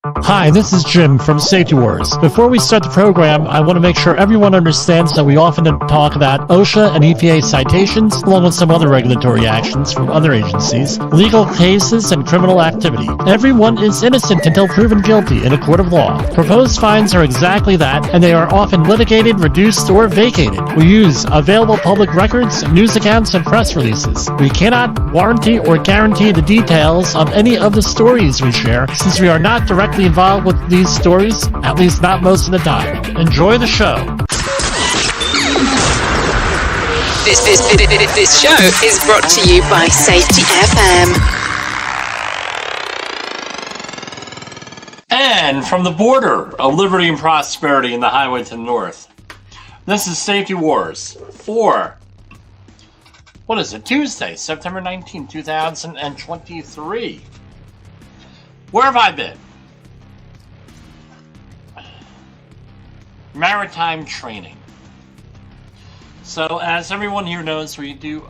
Hi, this is Jim from Safety Wars. Before we start the program, I want to make sure everyone understands that we often talk about OSHA and EPA citations, along with some other regulatory actions from other agencies, legal cases, and criminal activity. Everyone is innocent until proven guilty in a court of law. Proposed fines are exactly that, and they are often litigated, reduced, or vacated. We use available public records, news accounts, and press releases. We cannot warranty or guarantee the details of any of the stories we share, since we are not directly involved with these stories, at least not most of the time. Enjoy the show. This show is brought to you by SafetyFM. And from the border of liberty and prosperity in the highway to the north, this is Safety Wars for, what is it, Tuesday, September 19, 2023. Where have I been? Maritime training. So, as everyone here knows, we do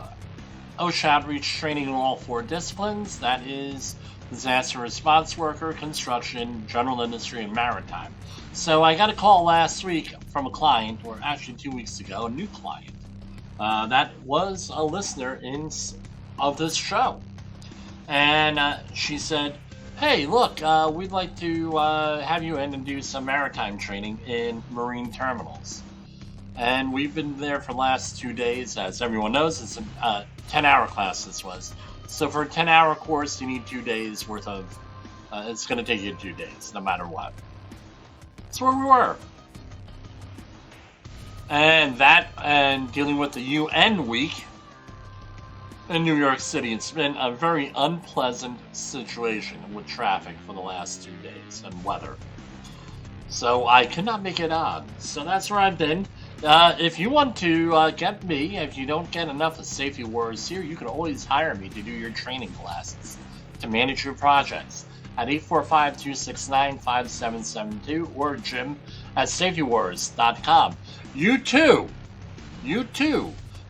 OSHA outreach training in all four disciplines. That is disaster response worker, construction, general industry, and maritime. So, I got a call last week from a client, or actually 2 weeks ago, a new client. That was a listener of this show. And she said, hey, look, we'd like to have you in and do some maritime training in marine terminals. And we've been there for the last 2 days. As everyone knows, it's a 10-hour class this was. So for a 10-hour course, you need 2 days worth of... it's going to take you 2 days, no matter what. That's where we were. And dealing with the UN week in New York City, it's been a very unpleasant situation with traffic for the last 2 days and weather. So I could not make it on. So that's where I've been. If you want to get me, if you don't get enough of Safety Wars here, you can always hire me to do your training classes, to manage your projects at 845-269-5772 or Jim at safetywars.com. You too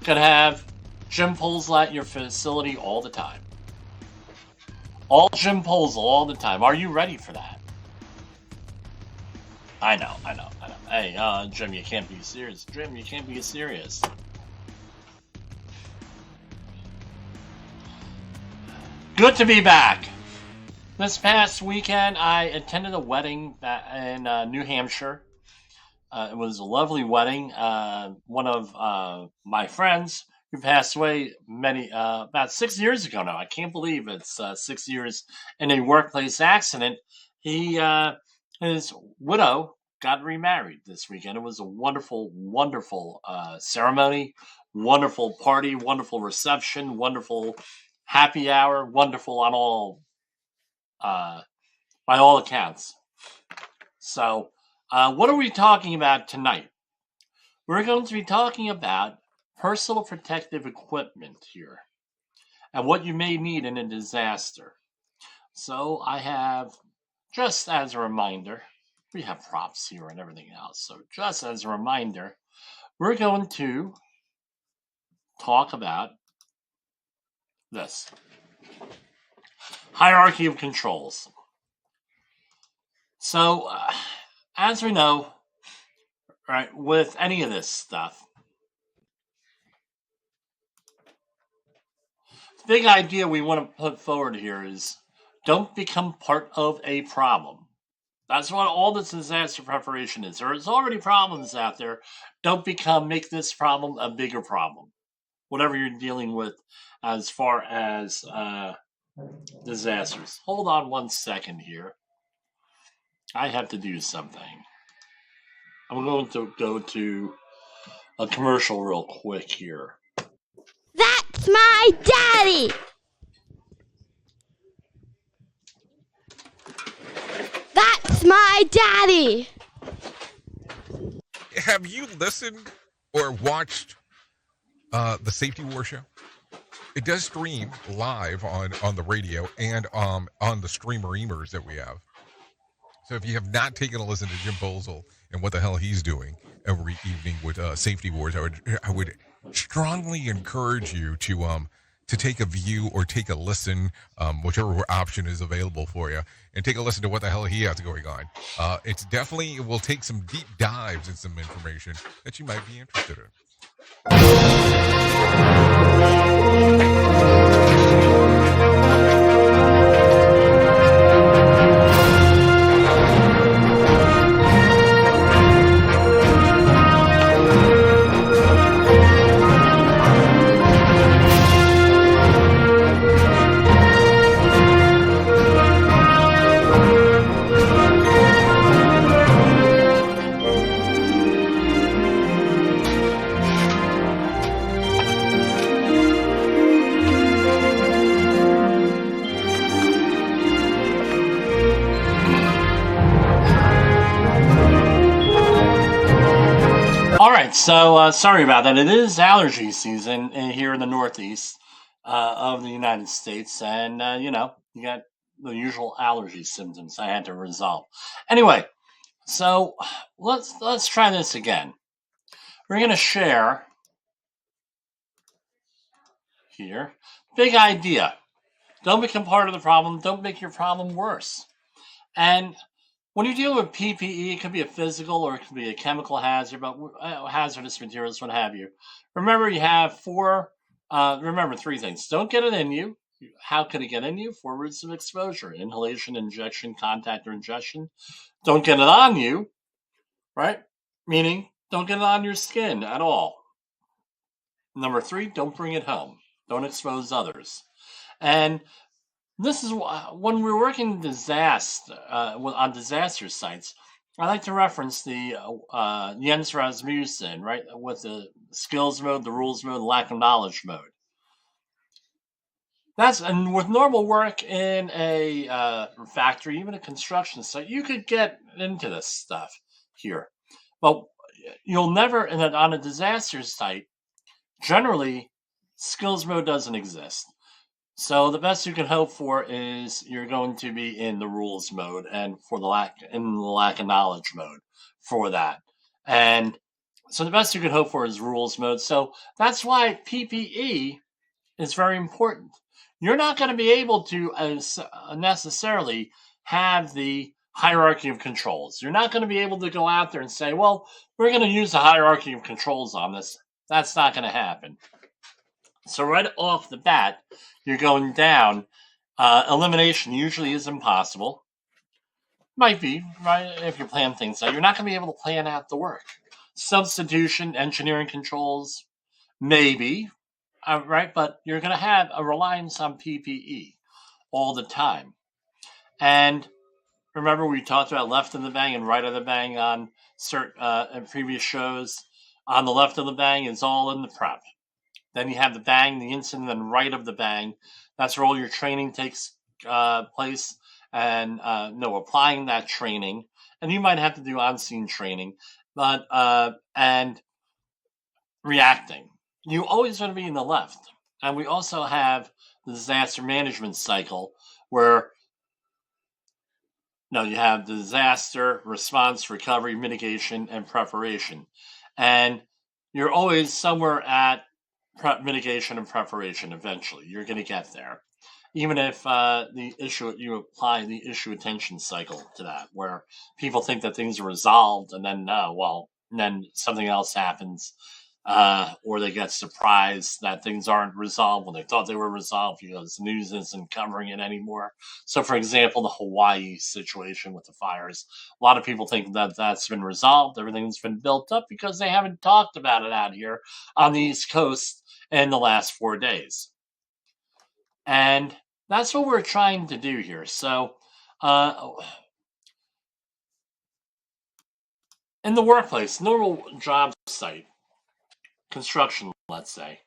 can have jimpoesl at your facility all the time. All jimpoesl all the time. Are you ready for that? I know. Hey, Jim, you can't be serious. Jim, you can't be serious. Good to be back. This past weekend, I attended a wedding in New Hampshire. It was a lovely wedding. One of my friends who passed away about 6 years ago now. I can't believe it's 6 years in a workplace accident. His widow got remarried this weekend. It was a wonderful, wonderful ceremony, wonderful party, wonderful reception, wonderful happy hour, wonderful on all, by all accounts. So, what are we talking about tonight? We're going to be talking about personal protective equipment here and what you may need in a disaster. So I have, just as a reminder, we have props here and everything else. So just as a reminder, we're going to talk about this hierarchy of controls. So as we know, right, with any of this stuff, the big idea we want to put forward here is don't become part of a problem. That's what all this disaster preparation is. There's already problems out there. Don't make this problem a bigger problem. Whatever you're dealing with as far as disasters. Hold on 1 second here. I have to do something. I'm going to go to a commercial real quick here. That's my daddy! That's my daddy! Have you listened or watched the Safety War show? It does stream live on the radio and on the streamer-emers that we have. So if you have not taken a listen to Jim Poesl and what the hell he's doing every evening with Safety Wars, I would strongly encourage you to to take a view or take a listen, whichever option is available for you, and take a listen to what the hell he has going on. It will take some deep dives in some information that you might be interested in. All right, so sorry about that. It is allergy season here in the Northeast of the United States, and you got the usual allergy symptoms I had to resolve. Anyway, so let's try this again. We're going to share here. Big idea. Don't become part of the problem. Don't make your problem worse. And when you deal with PPE, it could be a physical or it could be a chemical hazard, but hazardous materials, what have you. Remember, you have three things. Don't get it in you. How could it get in you? 4 routes of exposure: inhalation, injection, contact, or ingestion. Don't get it on you, right? Meaning, don't get it on your skin at all. Number 3, don't bring it home. Don't expose others. And this is when we're working on disaster sites. I like to reference the Jens Rasmussen, right, with the skills mode, the rules mode, the lack of knowledge mode. And with normal work in a factory, even a construction site, you could get into this stuff here, but you'll never. On a disaster site, generally, skills mode doesn't exist. So the best you can hope for is you're going to be in the rules mode and for the lack of knowledge mode for that. And so the best you can hope for is rules mode. So that's why PPE is very important. You're not going to be able to necessarily have the hierarchy of controls. You're not going to be able to go out there and say, well, we're going to use the hierarchy of controls on this. That's not going to happen. So right off the bat, you're going down. Elimination usually is impossible. Might be, right, if you plan things out. You're not going to be able to plan out the work. Substitution, engineering controls, maybe, right? But you're going to have a reliance on PPE all the time. And remember, we talked about left of the bang and right of the bang on certain previous shows. On the left of the bang is all in the prep. Then you have the bang, the incident, and right of the bang. That's where all your training takes place and applying that training. And you might have to do on-scene training, but and reacting. You always want to be in the left. And we also have the disaster management cycle where you have the disaster, response, recovery, mitigation, and preparation. And you're always somewhere at mitigation and preparation. Eventually you're going to get there, even if you apply the issue attention cycle to that, where people think that things are resolved and then then something else happens, or they get surprised that things aren't resolved when they thought they were resolved because the news isn't covering it anymore. So for example, the Hawaii situation with the fires, a lot of people think that that's been resolved, everything's been built up, because they haven't talked about it out here on the East Coast in the last 4 days. And that's what we're trying to do here. So in the workplace, normal job site, construction, let's say,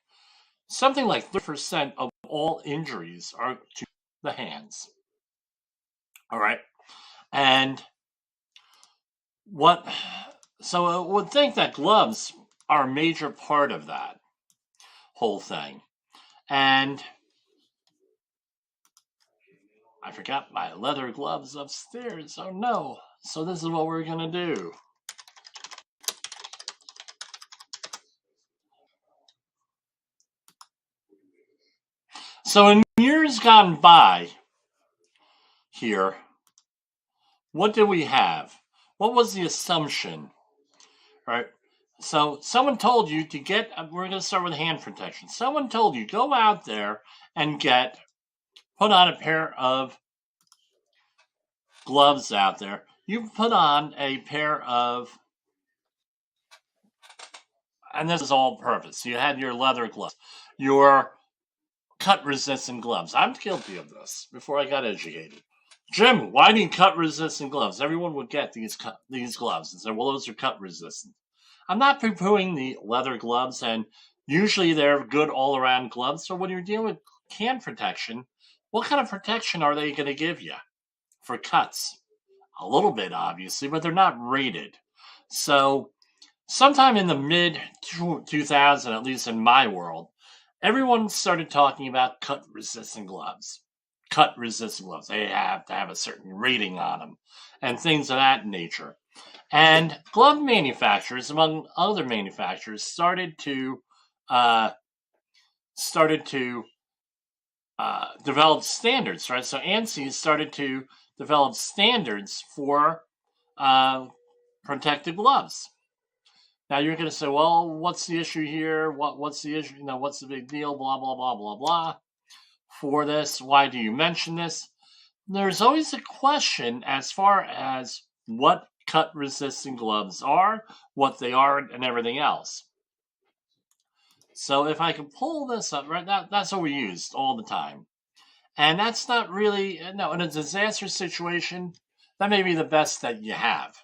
something like 30% of all injuries are to the hands. All right. And so I would think that gloves are a major part of that whole thing. And I forgot my leather gloves upstairs. Oh no. So this is what we're going to do. So in years gone by here, what did we have? What was the assumption? Right? So someone told you to get, we're going to start with hand protection. Someone told you, go out there and put on a pair of gloves out there. You put on a pair of, and this is all purpose. You had your leather gloves, your cut resistant gloves. I'm guilty of this before I got educated. Jim, why do you cut resistant gloves? Everyone would get these gloves and say, well, those are cut resistant. I'm not poo-pooing the leather gloves, and usually they're good all-around gloves. So when you're dealing with hand protection, what kind of protection are they going to give you for cuts? A little bit, obviously, but they're not rated. So sometime in the mid-2000s, at least in my world, everyone started talking about cut-resistant gloves. Cut-resistant gloves. They have to have a certain rating on them and things of that nature. And glove manufacturers, among other manufacturers, started to develop standards, right? So ANSI started to develop standards for protective gloves. Now you're going to say, well, what's the issue here? What's the issue? What's the big deal? Blah, blah, blah, blah, blah. For this, why do you mention this? There's always a question as far as what cut-resistant gloves are, what they are, and everything else. So if I can pull this up, right, that's what we used all the time. And that's not really, in a disaster situation, that may be the best that you have.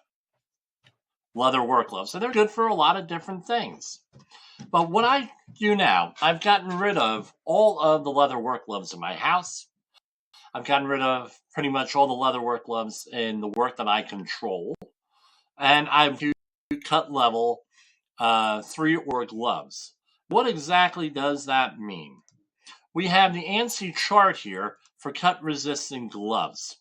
Leather work gloves. So they're good for a lot of different things. But what I do now, I've gotten rid of all of the leather work gloves in my house. I've gotten rid of pretty much all the leather work gloves in the work that I control. And I've used cut level 3-or gloves. What exactly does that mean? We have the ANSI chart here for cut resistant gloves.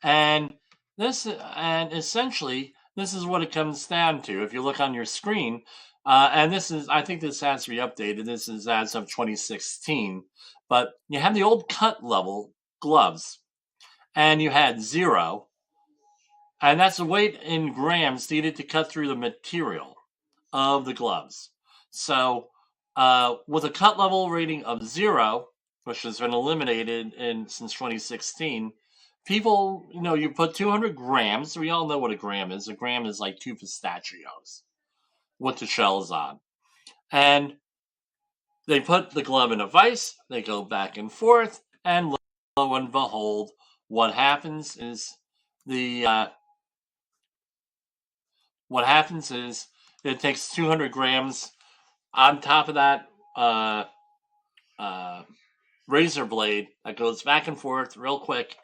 And essentially, this is what it comes down to. If you look on your screen, and I think this has to be updated. This is as of 2016. But you have the old cut level gloves, and you had 0. And that's the weight in grams needed to cut through the material of the gloves. So with a cut level rating of 0, which has been eliminated since 2016, people, you put 200 grams. We all know what a gram is. A gram is like 2 pistachios with the shells on. And they put the glove in a vise, they go back and forth, and lo and behold, what happens is it takes 200 grams on top of that razor blade that goes back and forth real quick.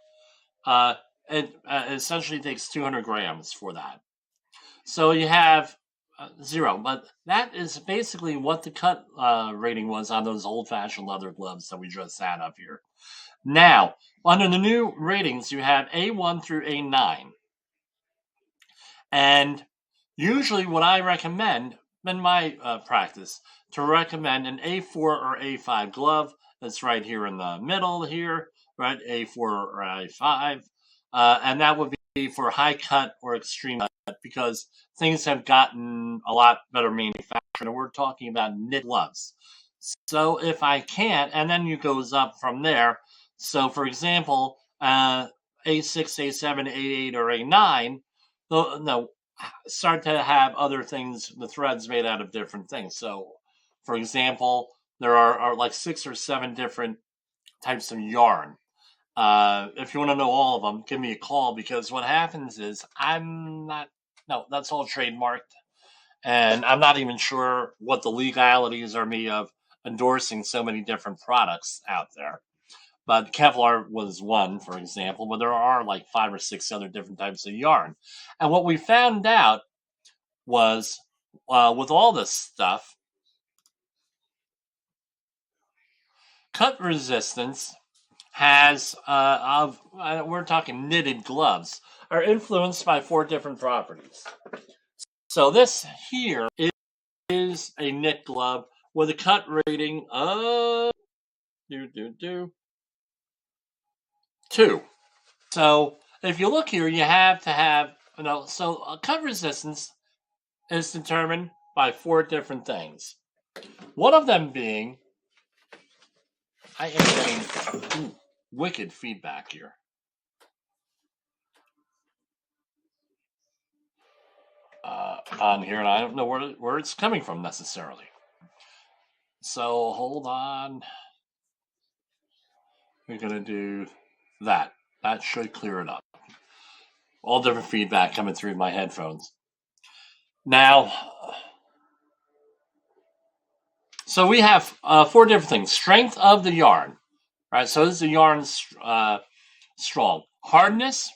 It essentially takes 200 grams for that. So you have 0, but that is basically what the cut rating was on those old-fashioned leather gloves that we just had up here. Now, under the new ratings, you have A1 through A9. And usually what I recommend in my practice, to recommend an A4 or A5 glove. That's right here in the middle here, right? A4 or A5. And that would be for high cut or extreme cut, because things have gotten a lot better manufactured. And we're talking about knit gloves. So if I can, and then it goes up from there. So for example, A6, A7, A8, or A9, start to have other things, the threads made out of different things. So for example, there are like 6 or 7 different types of yarn. If you want to know all of them, give me a call, because what happens is that's all trademarked. And I'm not even sure what the legalities are me of endorsing so many different products out there. But Kevlar was one, for example, but there are like 5 or 6 other different types of yarn. And what we found out was, with all this stuff, cut resistance has, we're talking knitted gloves, are influenced by 4 different properties. So this here is a knit glove with a cut rating of 2. So if you look here, you have to have, so cut resistance is determined by 4 different things. One of them being, I am getting wicked feedback here. On here, and I don't know where it's coming from necessarily. So hold on. We're going to do that. That should clear it up. All different feedback coming through my headphones. Now, so we have 4 different things. Strength of the yarn. Right, so this is the yarn strong. Hardness,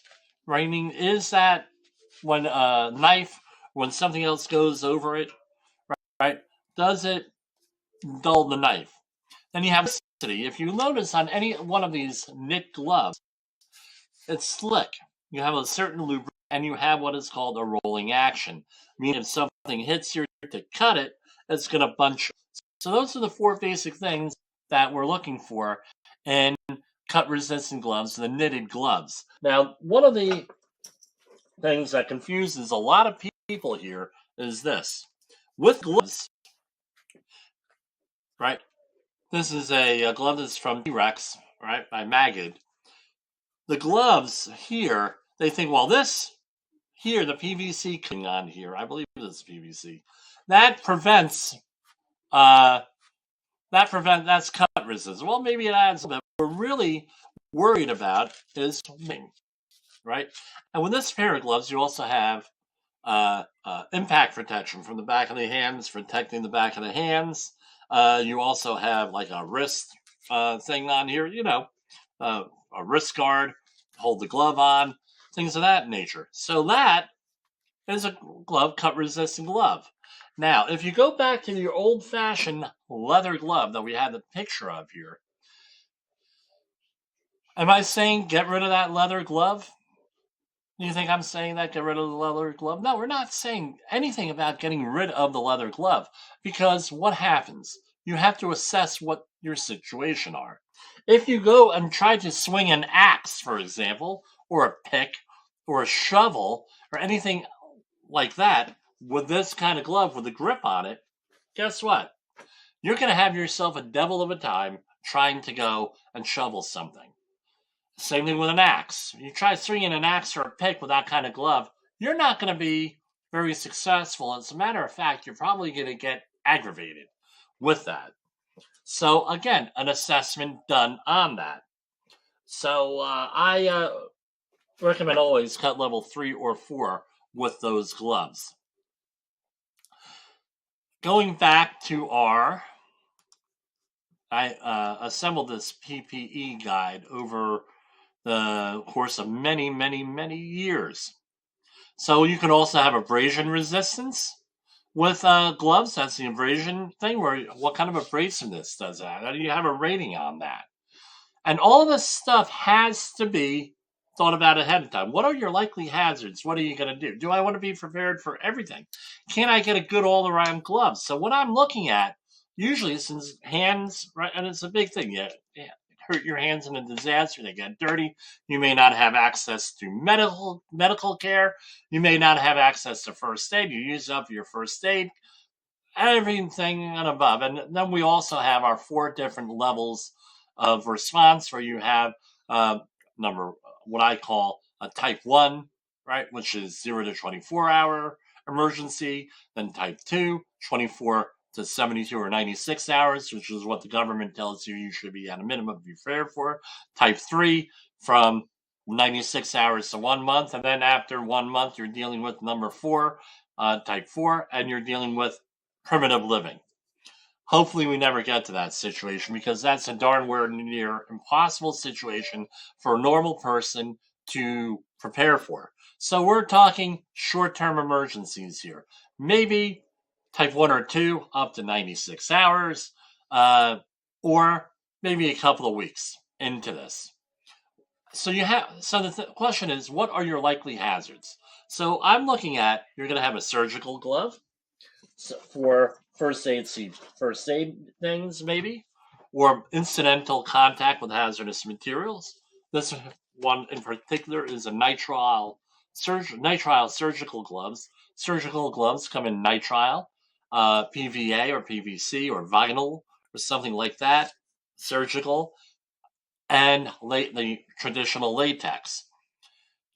right, is that when a knife, when something else goes over it, right, does it dull the knife? Then you have elasticity. If you notice on any one of these knit gloves, it's slick. You have a certain lubricant, and you have what is called a rolling action. Meaning if something hits here to cut it, it's going to bunch. So those are the 4 basic things that we're looking for in cut-resistant gloves, the knitted gloves. Now, one of the things that confuses a lot of people here is this. With gloves, right, this is a glove that's from T-Rex, right, by Magid. The gloves here, they think, well, this here, the PVC coming on here, I believe it's PVC, that prevents, that's cut resistance. Well, maybe it adds a bit. What we're really worried about is wing, right? And with this pair of gloves, you also have impact protection from the back of the hands, protecting the back of the hands. You also have like a wrist thing on here, a wrist guard, hold the glove on, things of that nature. So that is a glove, cut-resistant glove. Now, if you go back to your old-fashioned leather glove that we had the picture of here, am I saying get rid of that leather glove? Do you think I'm saying that, get rid of the leather glove? No, we're not saying anything about getting rid of the leather glove, because what happens? You have to assess what your situation are. If you go and try to swing an axe, for example, or a pick, or a shovel, or anything like that, with this kind of glove with a grip on it, guess what? You're going to have yourself a devil of a time trying to go and shovel something. Same thing with an axe. You try swinging an axe or a pick with that kind of glove, you're not going to be very successful. As a matter of fact, you're probably going to get aggravated with that. So again, an assessment done on that. So I recommend always cut level 3 or 4 with those gloves. Going back to I assembled this PPE guide over the course of many, many, many years. So you can also have abrasion resistance with gloves. That's the abrasion thing. What kind of abrasiveness does that? How do you have a rating on that? And all this stuff has to be thought about ahead of time. What are your likely hazards? What are you going to do? Do I want to be prepared for everything? Can I get a good all-around glove? So what I'm looking at, usually since hands, right, and it's a big thing, you hurt your hands in a disaster, they get dirty, you may not have access to medical care, you may not have access to first aid, you use up your first aid, everything and above. And then we also have our 4 different levels of response, where you have what I call a type 1, right, which is 0 to 24 hour emergency, then type 2, 24 to 72 or 96 hours, which is what the government tells you should be at a minimum be prepared for. Type 3, from 96 hours to 1 month, and then after 1 month, you're dealing with number 4, type 4, and you're dealing with primitive living. Hopefully we never get to that situation, because that's a darn near impossible situation for a normal person to prepare for. So we're talking short-term emergencies here. Maybe type 1 or 2 up to 96 hours, or maybe a couple of weeks into this. So the question is, what are your likely hazards? So I'm looking at, you're going to have a surgical glove for first aid things, maybe, or incidental contact with hazardous materials. This one in particular is a nitrile surgical gloves. Surgical gloves come in nitrile, PVA or PVC or vinyl or something like that, surgical, and the traditional latex.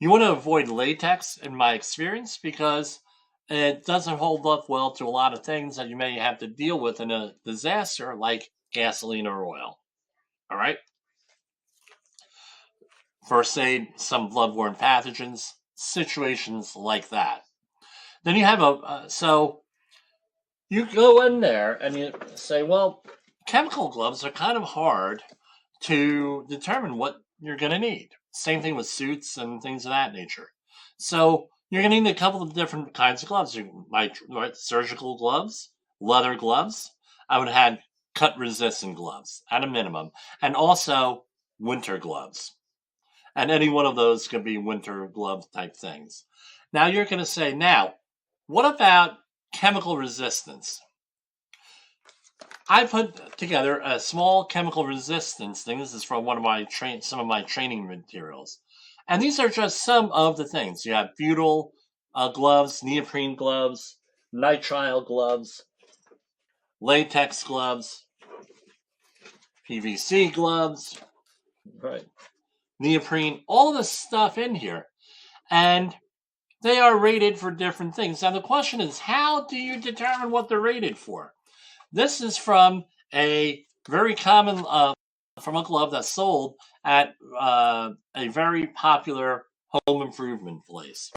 You want to avoid latex, in my experience, because it doesn't hold up well to a lot of things that you may have to deal with in a disaster, like gasoline or oil. All right? First aid, some bloodborne pathogens, situations like that. Then you have so you go in there and you say, well, chemical gloves are kind of hard to determine what you're going to need. Same thing with suits and things of that nature. So you're going to need a couple of different kinds of gloves. You might surgical gloves, leather gloves. I would have cut resistant gloves at a minimum, and also winter gloves. And any one of those could be winter glove type things. Now you're going to say, now, what about chemical resistance? I put together a small chemical resistance thing. This is from one of some of my training materials. And these are just some of the things. You have butyl gloves, neoprene gloves, nitrile gloves, latex gloves, PVC gloves, right? Neoprene, all this stuff in here. And they are rated for different things. Now the question is, how do you determine what they're rated for? This is from a very common, from a glove that's sold at a very popular home improvement place.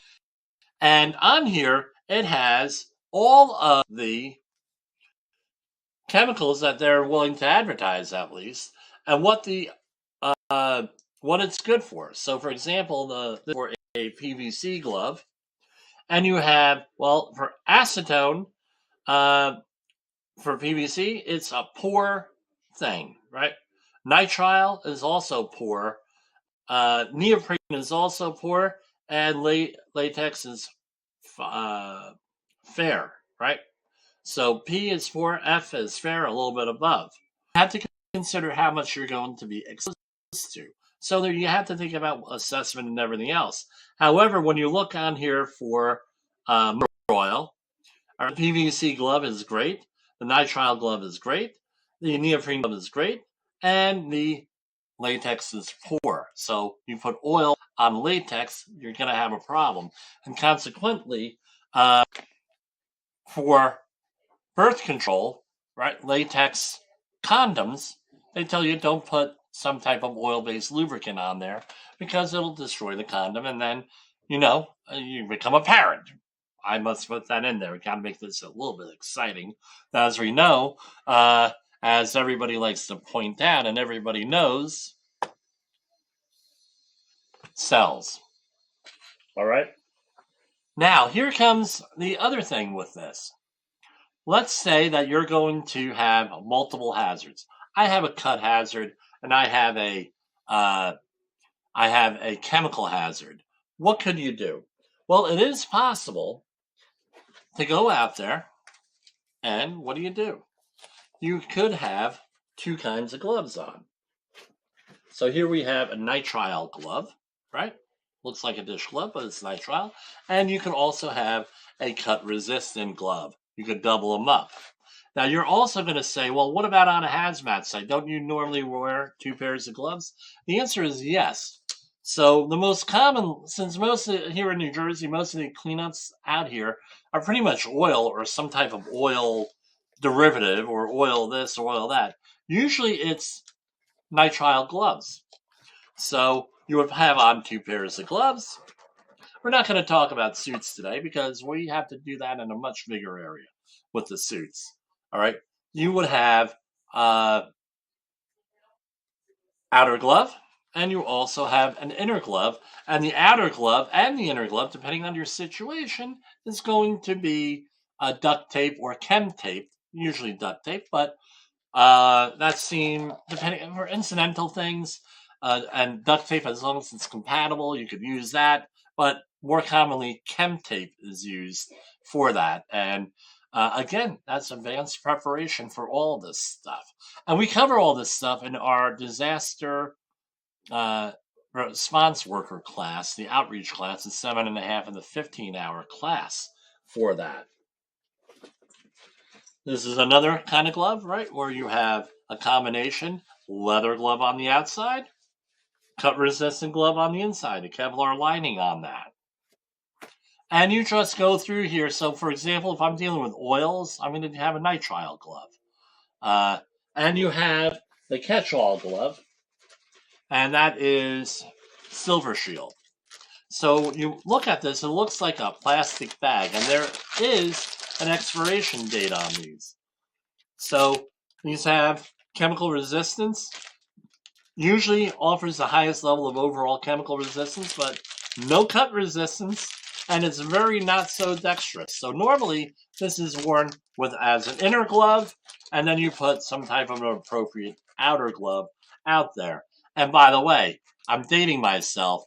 And on here, it has all of the chemicals that they're willing to advertise, at least, and what it's good for. So, for example, for a PVC glove, and you have, well, for acetone, for PVC, it's a poor thing, right? Nitrile is also poor. Neoprene is also poor, and latex is fair, right? So P is poor, F is fair, a little bit above. You have to consider how much you're going to be exposed to. So there you have to think about assessment and everything else. However, when you look on here for oil, our PVC glove is great. The nitrile glove is great. The neoprene glove is great. And the latex is poor. So you put oil on latex, you're going to have a problem. And consequently, for birth control, right, latex condoms, they tell you don't put some type of oil-based lubricant on there because it'll destroy the condom, and then, you become a parent. I must put that in there. We got to make this a little bit exciting. As we know, as everybody likes to point out, and everybody knows, cells. All right? Now, here comes the other thing with this. Let's say that you're going to have multiple hazards. I have a cut hazard, and I have a chemical hazard. What could you do? Well, it is possible to go out there, and what do? You could have two kinds of gloves on. So here we have a nitrile glove, right? Looks like a dish glove, but it's nitrile. And you can also have a cut-resistant glove. You could double them up. Now, you're also going to say, well, what about on a hazmat site? Don't you normally wear two pairs of gloves? The answer is yes. So the most common, since here in New Jersey, most of the cleanups out here are pretty much oil or some type of oil derivative, or oil this or oil that. Usually it's nitrile gloves. So you would have on two pairs of gloves. We're not going to talk about suits today because we have to do that in a much bigger area with the suits. All right. You would have outer glove, and you also have an inner glove. And the outer glove and the inner glove, depending on your situation, is going to be duct tape or chem tape, usually duct tape, but that seems, depending for incidental things, and duct tape, as long as it's compatible, you could use that. But more commonly, chem tape is used for that. And Again, that's advanced preparation for all this stuff. And we cover all this stuff in our disaster response worker class, the outreach class, the 7.5 and the 15-hour class for that. This is another kind of glove, right, where you have a combination leather glove on the outside, cut-resistant glove on the inside, a Kevlar lining on that. And you just go through here. So, for example, if I'm dealing with oils, I'm going to have a nitrile glove. And you have the catch-all glove, and that is Silver Shield. So you look at this, it looks like a plastic bag, and there is an expiration date on these. So these have chemical resistance, usually offers the highest level of overall chemical resistance, but no cut resistance, and it's very not so dexterous. So normally this is worn with as an inner glove, and then you put some type of an appropriate outer glove out there. And by the way, I'm dating myself,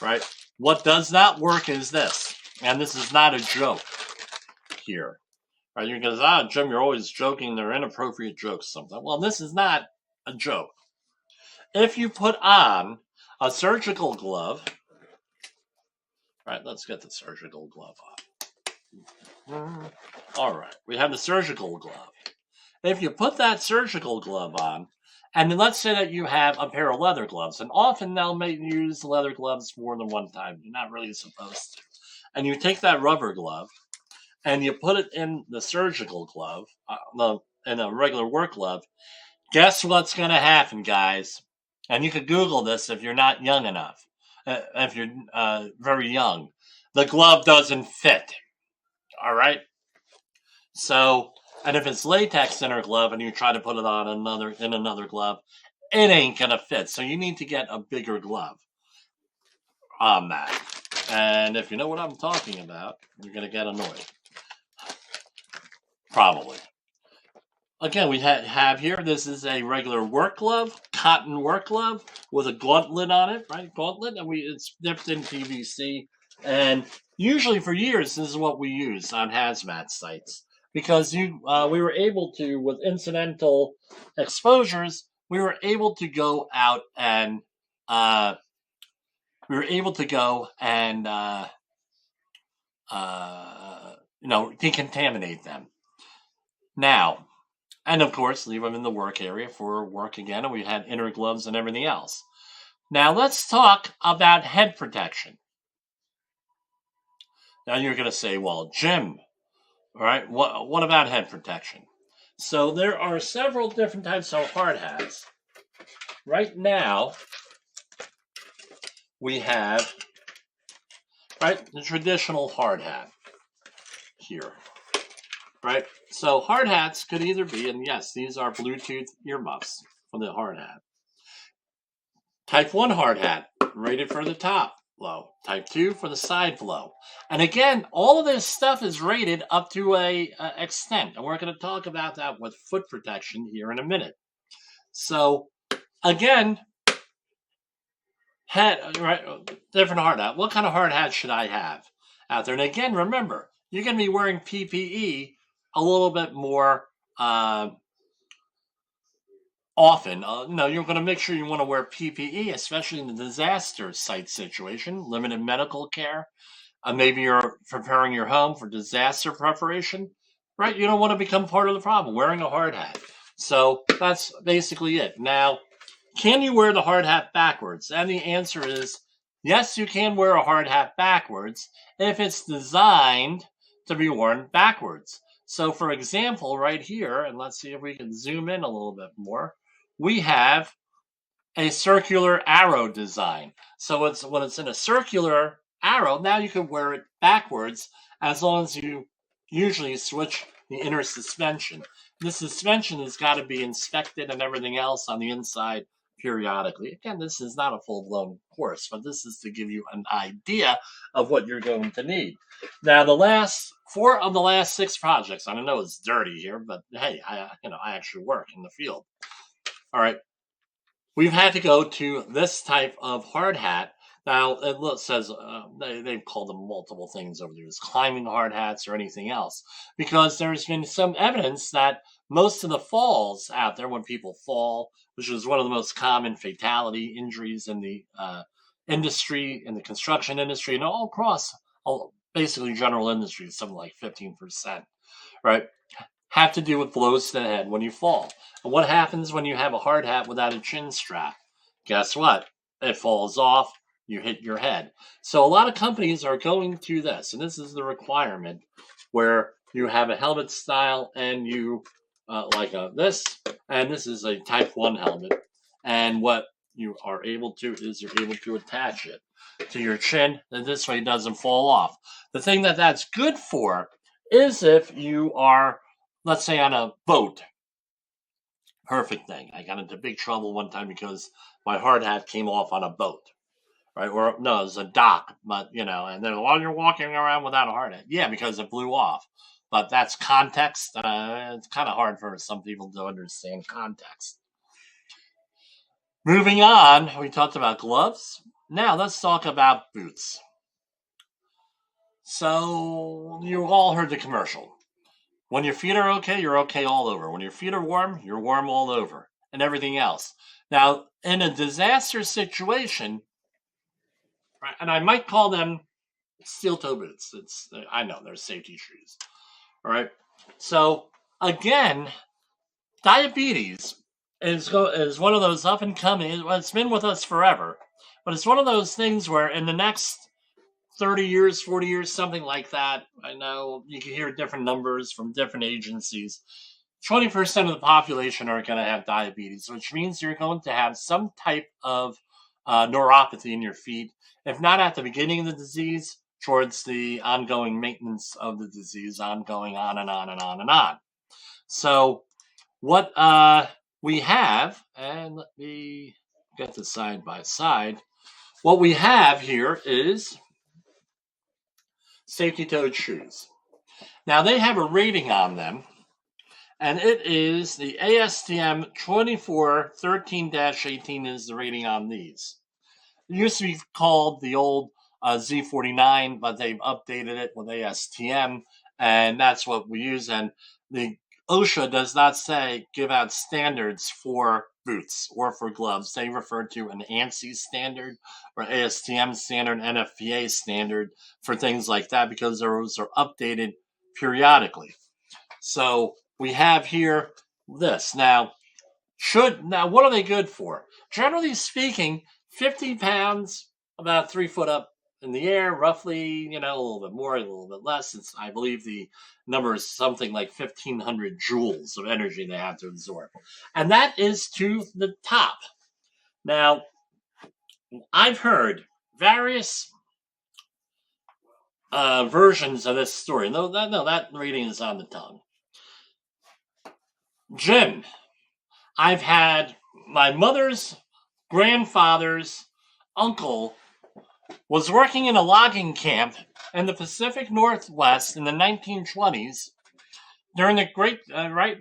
right? What does not work is this, and this is not a joke here. Right? You're going to Jim, you're always joking. They're inappropriate jokes sometimes. Well, this is not a joke. If you put on a surgical glove, right, let's get the surgical glove on. All right, we have the surgical glove. If you put that surgical glove on, and then let's say that you have a pair of leather gloves, and often they'll make you use leather gloves more than one time. You're not really supposed to. And you take that rubber glove, and you put it in the surgical glove, in a regular work glove. Guess what's going to happen, guys? And you could Google this if you're not young enough. If you're very young. The glove doesn't fit. All right? So, and if it's latex inner glove and you try to put it on another glove, it ain't going to fit. So you need to get a bigger glove on that. And if you know what I'm talking about, you're going to get annoyed. Probably. Again, we have here, this is a regular work glove, cotton work glove with a gauntlet on it, right? Gauntlet, and it's dipped in PVC. And usually for years, this is what we use on hazmat sites. Because we were able to, with incidental exposures, we were able to go out and decontaminate them. Now, and of course, leave them in the work area for work again, and we had inner gloves and everything else. Now, let's talk about head protection. Now, you're going to say, well, Jim, all right, what about head protection? So there are several different types of hard hats. Right now, we have, the traditional hard hat here. Right? So hard hats could either be, and yes, these are Bluetooth earmuffs for the hard hat. Type 1 hard hat, rated for the top blow. Type 2 for the side blow. And again, all of this stuff is rated up to a extent. And we're going to talk about that with foot protection here in a minute. So again, different hard hat. What kind of hard hat should I have out there? And again, remember, you're going to be wearing PPE a little bit more often. You're going to make sure you want to wear PPE, especially in the disaster site situation, limited medical care. Maybe you're preparing your home for disaster preparation, right? You don't want to become part of the problem, wearing a hard hat. So that's basically it. Now, can you wear the hard hat backwards? And the answer is yes, you can wear a hard hat backwards if it's designed to be worn backwards. So, for example, right here, and let's see if we can zoom in a little bit more, we have a circular arrow design. So when it's in a circular arrow, now you can wear it backwards as long as you usually switch the inner suspension. The suspension has got to be inspected and everything else on the inside periodically. Again, this is not a full-blown course, but this is to give you an idea of what you're going to need. Now, the last 4 of the last 6 projects, I know it's dirty here, but hey, I actually work in the field. All right, we've had to go to this type of hard hat Now, it says they've called them multiple things over the years, climbing hard hats or anything else, because there's been some evidence that most of the falls out there, when people fall, which is one of the most common fatality injuries in the industry, in the construction industry, and all across basically general industry, something like 15%, right, have to do with blows to the head when you fall. And what happens when you have a hard hat without a chin strap? Guess what? It falls off. You hit your head. So a lot of companies are going to this, and this is the requirement, where you have a helmet style and you like this, and this is a Type 1 helmet. And what you are able to is you're able to attach it to your chin, and this way it doesn't fall off. The thing that that's good for is if you are, let's say, on a boat. Perfect thing. I got into big trouble one time because my hard hat came off on a boat. Right? Or no, it's a dock, but and then while you're walking around without a hard hat, yeah, because it blew off. But that's context. It's kind of hard for some people to understand context. Moving on, we talked about gloves. Now let's talk about boots. So you all heard the commercial. When your feet are okay, you're okay all over. When your feet are warm, you're warm all over, and everything else. Now, in a disaster situation, and I might call them steel toe boots. I know they're safety shoes. All right. So again, diabetes is one of those up and coming. It's been with us forever, but it's one of those things where in the next 30 years, 40 years, something like that. I know you can hear different numbers from different agencies. 20% of the population are going to have diabetes, which means you're going to have some type of neuropathy in your feet, if not at the beginning of the disease, towards the ongoing maintenance of the disease, ongoing on and on and on and on. So what we have, and let me get this side by side, what we have here is safety-toed shoes. Now they have a rating on them, and it is the ASTM 2413-18 is the rating on these. It used to be called the old Z49, but they've updated it with ASTM, and that's what we use. And the OSHA does not give out standards for boots or for gloves. They refer to an ANSI standard or ASTM standard, NFPA standard for things like that, because those are updated periodically. So we have here this. Now, what are they good for? Generally speaking, 50 pounds, about 3 foot up in the air, roughly, a little bit more, a little bit less. I believe the number is something like 1,500 joules of energy they have to absorb. And that is to the top. Now, I've heard various versions of this story. No, that rating is on the tongue. Jim, I've had my mother's grandfather's uncle was working in a logging camp in the Pacific Northwest in the 1920s, during the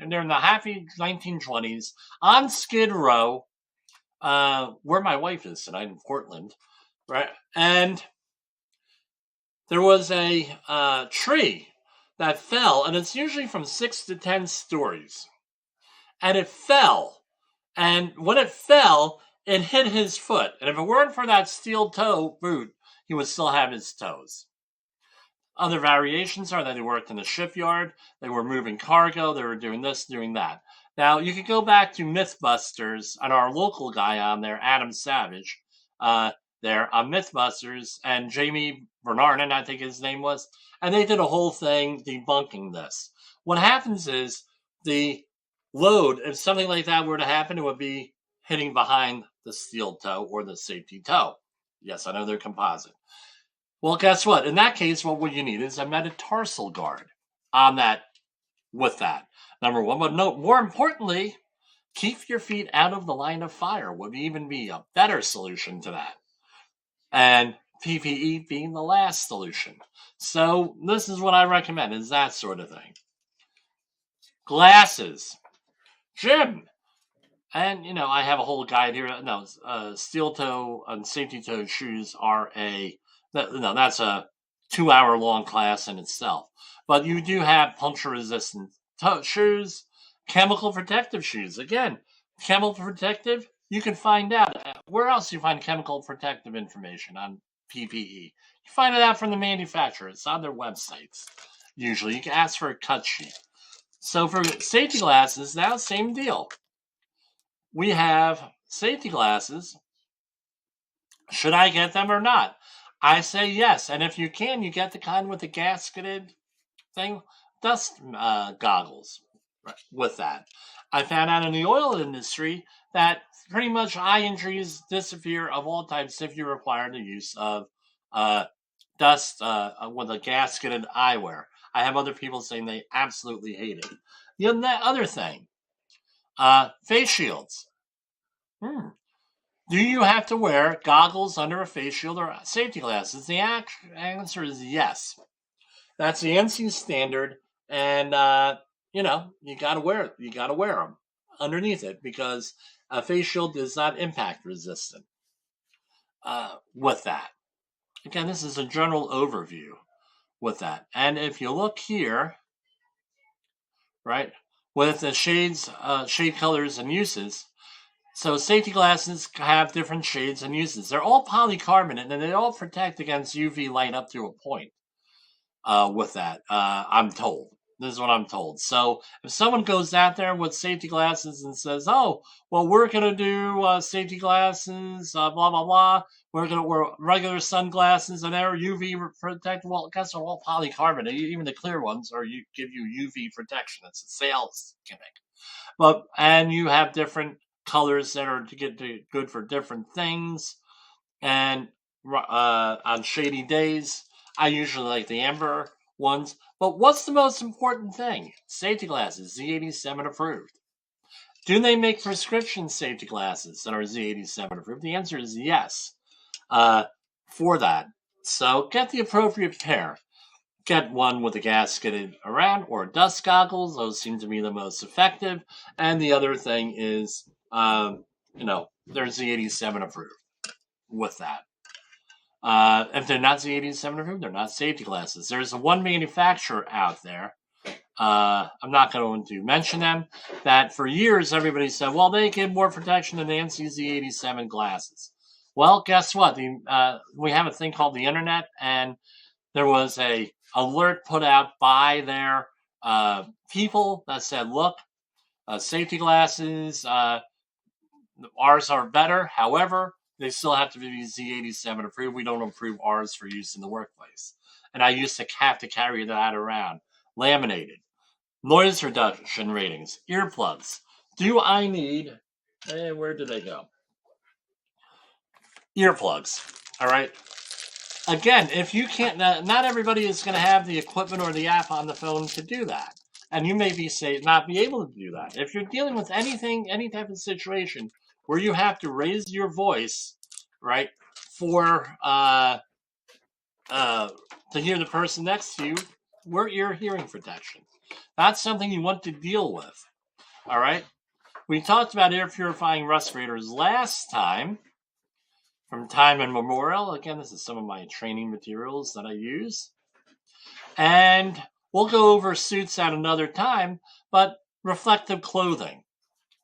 during the happy 1920s, on Skid Row, where my wife is tonight in Portland, right? And there was a tree that fell, and it's usually from 6 to 10 stories, and it fell, and when it fell, it hit his foot. And if it weren't for that steel toe boot, he would still have his toes. Other variations are that they worked in the shipyard, they were moving cargo, they were doing this, doing that. Now, you could go back to Mythbusters and our local guy on there, Adam Savage, there on Mythbusters, and Jamie Bernardin, I think his name was, and they did a whole thing debunking this. What happens is the load, if something like that were to happen, it would be hitting behind the steel toe or the safety toe. Yes, I know they're composite. Well, guess what? In that case, what would you need is a metatarsal guard on that, with that. Number one, but no, more importantly, keep your feet out of the line of fire would even be a better solution to that. And PPE being the last solution. So this is what I recommend, is that sort of thing. Glasses. Jim, And, I have a whole guide here. No, steel toe and safety toe shoes are that's a 2-hour long class in itself. But you do have puncture resistant shoes, chemical protective shoes. Again, chemical protective, you can find out. Where else do you find chemical protective information on PPE? You find it out from the manufacturer. It's on their websites. Usually, you can ask for a cut sheet. So for safety glasses, now same deal. We have safety glasses. Should I get them or not? I say yes. And if you can, you get the kind with the gasketed thing, dust goggles with that. I found out in the oil industry that pretty much eye injuries disappear of all types if you require the use of dust with a gasketed eyewear. I have other people saying they absolutely hate it. The other thing, face shields. Do you have to wear goggles under a face shield or safety glasses? The answer is yes. That's the NC standard, and you gotta wear it. You gotta wear them underneath it because a face shield is not impact resistant. With that, again, this is a general overview with that. And if you look here, right, with the shade colors and uses. So safety glasses have different shades and uses. They're all polycarbonate, and they all protect against UV light up to a point. With that, I'm told. This is what I'm told. So if someone goes out there with safety glasses and says, "Oh, well, we're gonna do safety glasses, blah blah blah. We're gonna wear regular sunglasses and they're UV protect." Well, guess they're all polycarbonate. Even the clear ones give you UV protection. It's a sales gimmick. And you have different colors that are good for different things. And on shady days, I usually like the amber ones. But what's the most important thing? Safety glasses, Z87 approved. Do they make prescription safety glasses that are Z87 approved? The answer is yes for that. So get the appropriate pair. Get one with a gasketed around or dust goggles. Those seem to be the most effective. And the other thing is, they're Z87 approved with that. If they're not Z87 approved, they're not safety glasses. There's one manufacturer out there. I'm not going to mention them. That for years everybody said, well, they give more protection than the NC-Z87 glasses. Well, guess what? We have a thing called the internet, and there was a alert put out by their people that said, look, safety glasses, ours are better. However, they still have to be Z87 approved. We don't approve ours for use in the workplace. And I used to have to carry that around. Laminated. Noise reduction ratings. Earplugs. Do I need... where did they go? Earplugs. All right. Again, if you can't... Not everybody is going to have the equipment or the app on the phone to do that. And you may not be able to do that. If you're dealing with anything, any type of situation where you have to raise your voice, right, for to hear the person next to you, wear ear hearing protection. That's something you want to deal with. All right. We talked about air purifying respirators last time, from time immemorial. Again, this is some of my training materials that I use, and we'll go over suits at another time. But reflective clothing.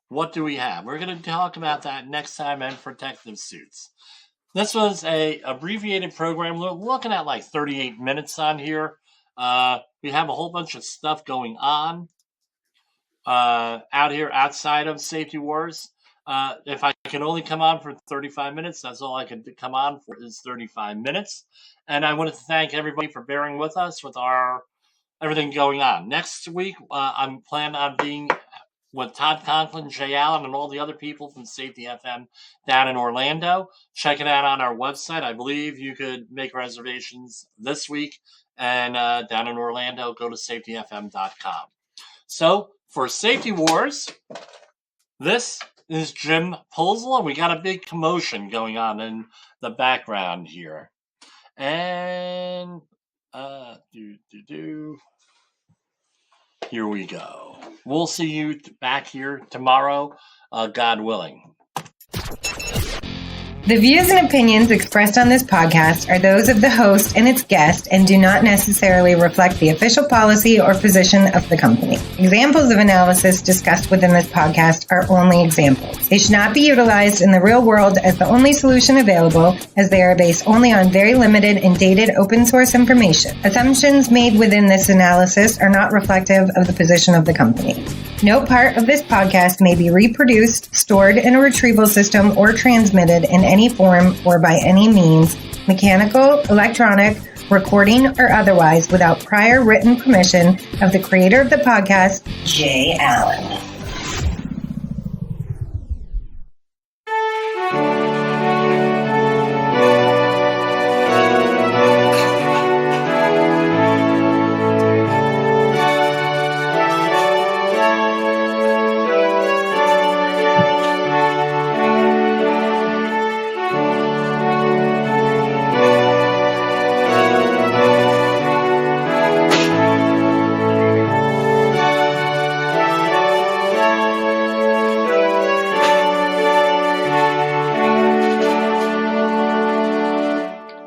What do we have? We're going to talk about that next time, and protective suits. This was a abbreviated program. We're looking at like 38 minutes on here. We have a whole bunch of stuff going on out here outside of Safety Wars. If I can only come on for 35 minutes, that's all I can come on for is 35 minutes. And I want to thank everybody for bearing with us with everything going on. Next week, I'm planning on being with Todd Conklin, Jayallen, and all the other people from Safety FM down in Orlando. Check it out on our website. I believe you could make reservations this week. And down in Orlando, go to safetyfm.com. So for Safety Wars, this is Jim Poesl, and we got a big commotion going on in the background here. And Here we go. We'll see you back here tomorrow, God willing. The views and opinions expressed on this podcast are those of the host and its guest and do not necessarily reflect the official policy or position of the company. Examples of analysis discussed within this podcast are only examples. They should not be utilized in the real world as the only solution available, as they are based only on very limited and dated open source information. Assumptions made within this analysis are not reflective of the position of the company. No part of this podcast may be reproduced, stored in a retrieval system, or transmitted in any form or by any means, mechanical, electronic, recording, or otherwise, without prior written permission of the creator of the podcast, Jay Allen.